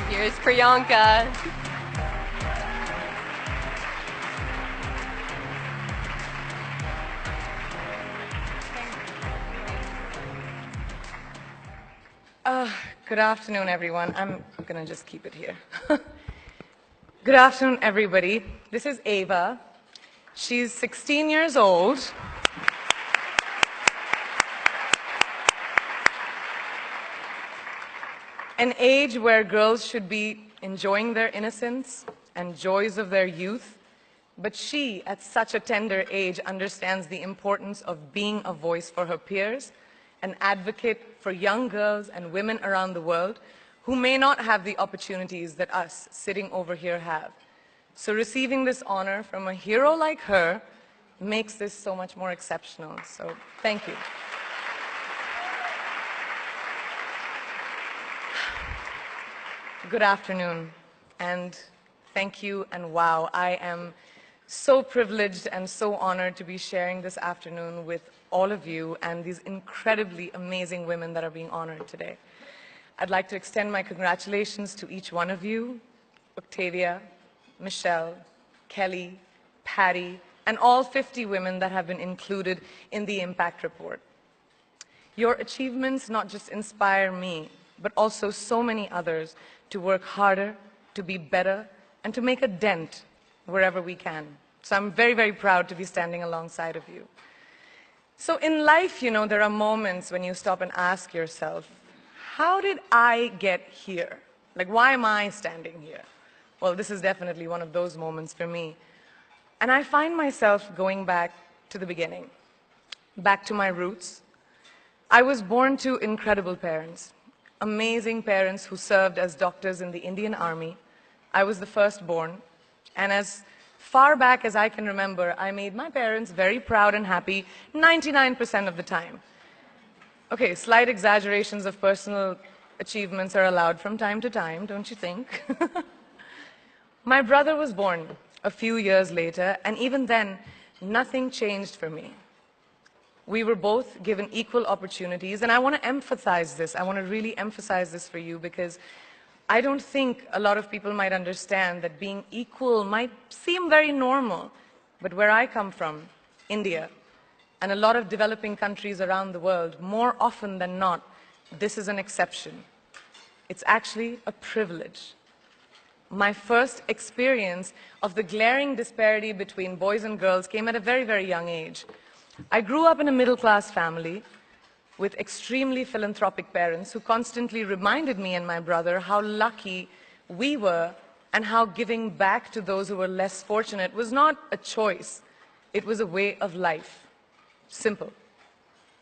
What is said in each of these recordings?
Here's Priyanka. Good afternoon, everyone. I'm going to just keep it here. Good afternoon, everybody. This is Ava. She's 16 years old. An age where girls should be enjoying their innocence and joys of their youth. But she, at such a tender age, understands the importance of being a voice for her peers, an advocate for young girls and women around the world who may not have the opportunities that us sitting over here have. So receiving this honor from a hero like her makes this so much more exceptional. So thank you. Good afternoon, and thank you, and wow, I am so privileged and so honored to be sharing this afternoon with all of you and these incredibly amazing women that are being honored today. I'd like to extend my congratulations to each one of you, Octavia, Michelle, Kelly, Patty, and all 50 women that have been included in the Impact Report. Your achievements not just inspire me, but also so many others to work harder, to be better, and to make a dent wherever we can. So I'm very, very proud to be standing alongside of you. So in life, you know, there are moments when you stop and ask yourself, how did I get here? Like, why am I standing here? Well, this is definitely one of those moments for me. And I find myself going back to the beginning, back to my roots. I was born to incredible parents, amazing parents who served as doctors in the Indian Army. I was the firstborn, and as far back as I can remember, I made my parents very proud and happy 99% of the time. Okay, slight exaggerations of personal achievements are allowed from time to time, don't you think? My brother was born a few years later, and even then, nothing changed for me. We were both given equal opportunities, and I want to emphasize this. I want to really emphasize this for you because I don't think a lot of people might understand that being equal might seem very normal. But where I come from, India, and a lot of developing countries around the world, more often than not, this is an exception. It's actually a privilege. My first experience of the glaring disparity between boys and girls came at a very, very young age. I grew up in a middle-class family with extremely philanthropic parents who constantly reminded me and my brother how lucky we were and how giving back to those who were less fortunate was not a choice. It was a way of life. Simple.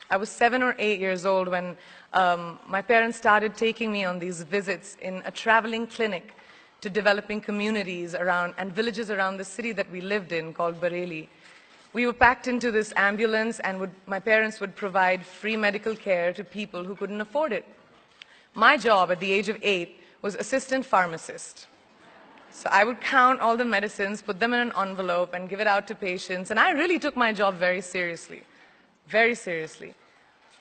I was 7 or 8 years old when my parents started taking me on these visits in a traveling clinic to developing communities around and villages around the city that we lived in called Bareilly. We were packed into this ambulance, and my parents would provide free medical care to people who couldn't afford it. My job at the age of 8 was assistant pharmacist. So I would count all the medicines, put them in an envelope, and give it out to patients. And I really took my job very seriously, very seriously.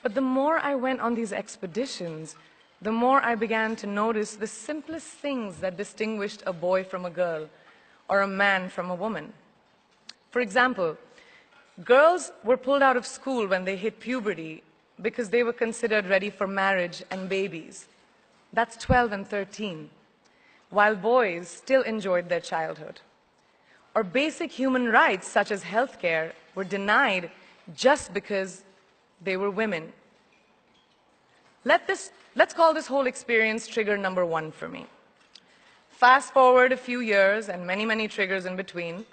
But the more I went on these expeditions, the more I began to notice the simplest things that distinguished a boy from a girl or a man from a woman. For example, girls were pulled out of school when they hit puberty because they were considered ready for marriage and babies. That's 12 and 13, while boys still enjoyed their childhood. Or basic human rights, such as healthcare, were denied just because they were women. Let's call this whole experience trigger number 1 for me. Fast forward a few years and many, many triggers in between.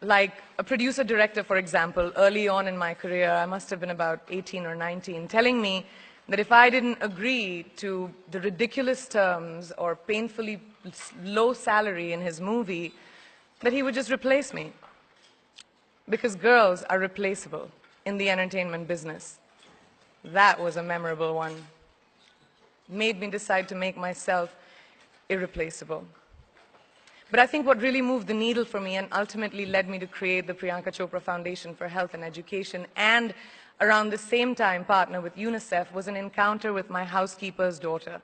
Like a producer-director, for example, early on in my career, I must have been about 18 or 19, telling me that if I didn't agree to the ridiculous terms or painfully low salary in his movie, that he would just replace me. Because girls are replaceable in the entertainment business. That was a memorable one. Made me decide to make myself irreplaceable. But I think what really moved the needle for me and ultimately led me to create the Priyanka Chopra Foundation for Health and Education, and around the same time partner with UNICEF, was an encounter with my housekeeper's daughter.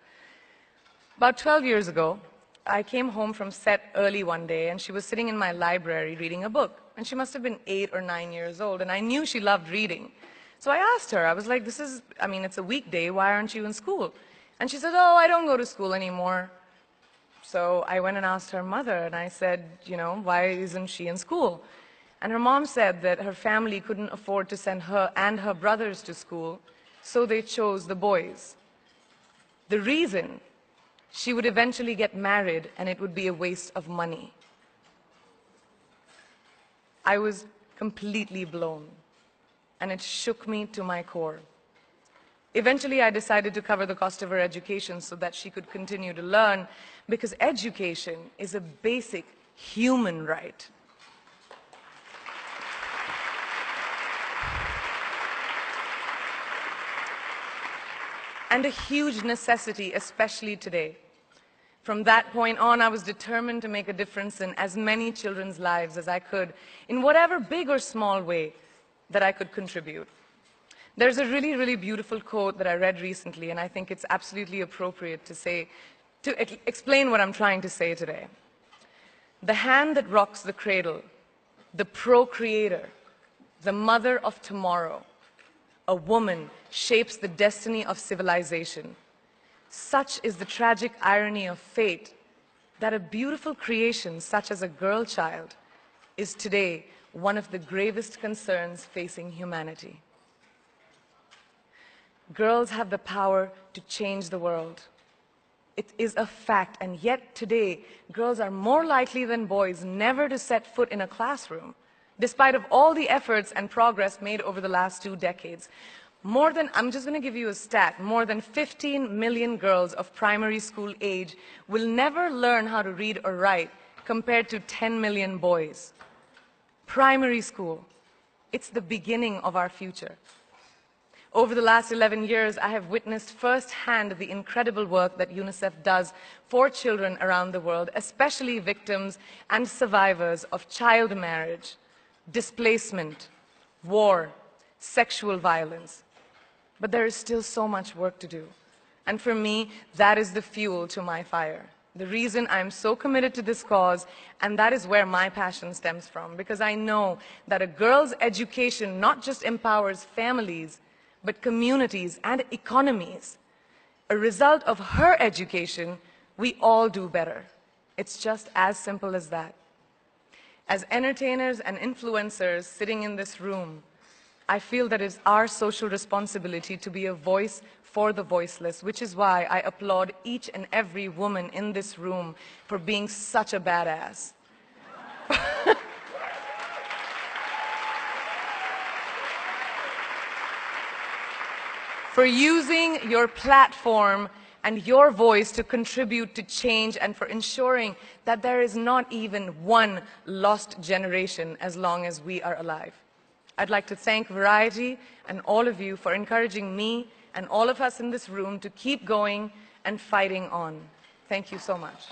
About 12 years ago, I came home from set early one day, and she was sitting in my library reading a book. And she must have been 8 or 9 years old, and I knew she loved reading. So I asked her, I was like, it's a weekday, why aren't you in school? And she said, oh, I don't go to school anymore. So I went and asked her mother, and I said, why isn't she in school? And her mom said that her family couldn't afford to send her and her brothers to school, so they chose the boys. The reason: she would eventually get married, and it would be a waste of money. I was completely blown, and it shook me to my core. Eventually, I decided to cover the cost of her education so that she could continue to learn, because education is a basic human right. And a huge necessity, especially today. From that point on, I was determined to make a difference in as many children's lives as I could, in whatever big or small way that I could contribute. There's a really, really beautiful quote that I read recently, and I think it's absolutely appropriate to explain what I'm trying to say today. The hand that rocks the cradle, the procreator, the mother of tomorrow, a woman shapes the destiny of civilization. Such is the tragic irony of fate that a beautiful creation such as a girl child is today one of the gravest concerns facing humanity. Girls have the power to change the world. It is a fact, and yet today, girls are more likely than boys never to set foot in a classroom, despite of all the efforts and progress made over the last 2 decades. I'm just going to give you a stat, more than 15 million girls of primary school age will never learn how to read or write, compared to 10 million boys. Primary school, it's the beginning of our future. Over the last 11 years, I have witnessed firsthand the incredible work that UNICEF does for children around the world, especially victims and survivors of child marriage, displacement, war, sexual violence. But there is still so much work to do. And for me, that is the fuel to my fire. The reason I'm so committed to this cause, and that is where my passion stems from, because I know that a girl's education not just empowers families, but communities and economies. A result of her education, we all do better. It's just as simple as that. As entertainers and influencers sitting in this room, I feel that it's our social responsibility to be a voice for the voiceless, which is why I applaud each and every woman in this room for being such a badass. For using your platform and your voice to contribute to change, and for ensuring that there is not even one lost generation as long as we are alive. I'd like to thank Variety and all of you for encouraging me and all of us in this room to keep going and fighting on. Thank you so much.